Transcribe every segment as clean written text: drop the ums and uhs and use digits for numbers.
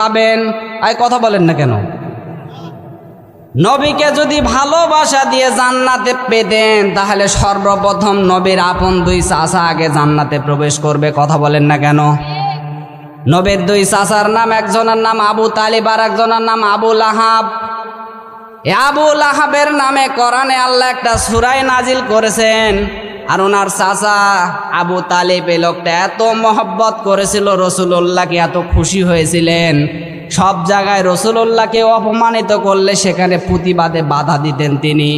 পাবেন। আর কথা বলেন না কেন? নবীকে যদি ভালোবাসা দিয়ে জান্নাতে পেতেন তাহলে সর্বপ্রথম নবীর আপন দুই চাচা আগে জান্নাতে প্রবেশ করবে। কথা বলেন না কেন? নবীর দুই চাচার নাম, একজনের নাম আবু তালিব আর একজনের নাম আবু লাহাব। আবু লাহাবের নামে কোরআনে আল্লাহ একটা সূরা নাজিল করেছেন। আর ওনার চাচা আবু তালিব এই লোকটা এত মহব্বত করেছিল রাসূলুল্লাহকে, এত খুশি হয়েছিলেন, সব জায়গায় রাসূলুল্লাহকে অপমানিত করলে সেখানে প্রতিবাদে বাধা দিতেন তিনি।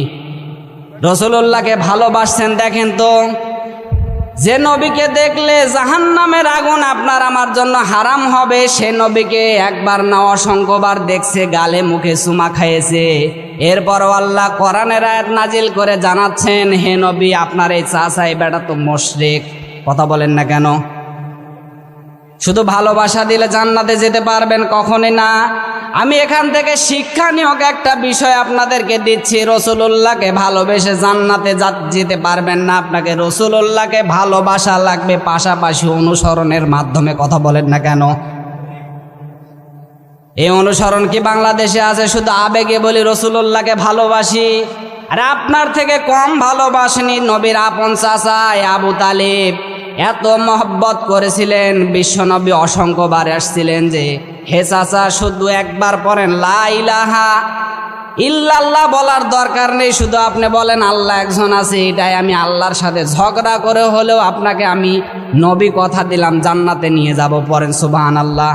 রাসূলুল্লাহকে ভালোবাসছেন। দেখেন তো, যে নবীকে দেখলে জাহান্নামের আগুন আপনার আমার জন্য হারাম হবে, সে নবীকে একবার না অসংখ্যবার দেখছে, গালে মুখে চুমা খাইয়েছে। এরপরও আল্লাহ কোরআনের আয়াত নাজিল করে জানাচ্ছেন, হে নবী, আপনার এই চাচা এই বেটা তো মুশরিক। কথা বলেন না কেন? শুধু ভালোবাসা দিলে জান্নাতে যেতে পারবেন? কখনই না। আমি এখান থেকে শিক্ষণীয় একটা বিষয় আপনাদেরকে দিচ্ছি। রাসূলুল্লাহকে ভালোবেসে জান্নাতে যেতে পারবেন না, আপনাকে রাসূলুল্লাহকে ভালোবাসা লাগবে, পাশাপাশি অনুসরণের মাধ্যমে। কথা বলেন না কেন? এই অনুসরণ কি বাংলাদেশে আছে? শুধু আবেগে বলি রাসূলুল্লাহকে ভালোবাসি। আর আপনার থেকে কম ভালোবাসেনি নবীর আপন চাচা আবু তালিব। এত মহব্বত করেছিলেন, বিশ্বনবী অসংখ্যবার আসছিলেন যে, হে চাচা, শুধু একবার পড়েন লা ইলাহা ইল্লাল্লাহ, বলার দরকার নেই, শুধু আপনি বলেন আল্লাহ একজন আছে, এটাই আমি আল্লাহর সাথে ঝগড়া করে হলেও আপনাকে আমি নবী কথা দিলাম জান্নাতে নিয়ে যাব। পড়েন সুবহানাল্লাহ।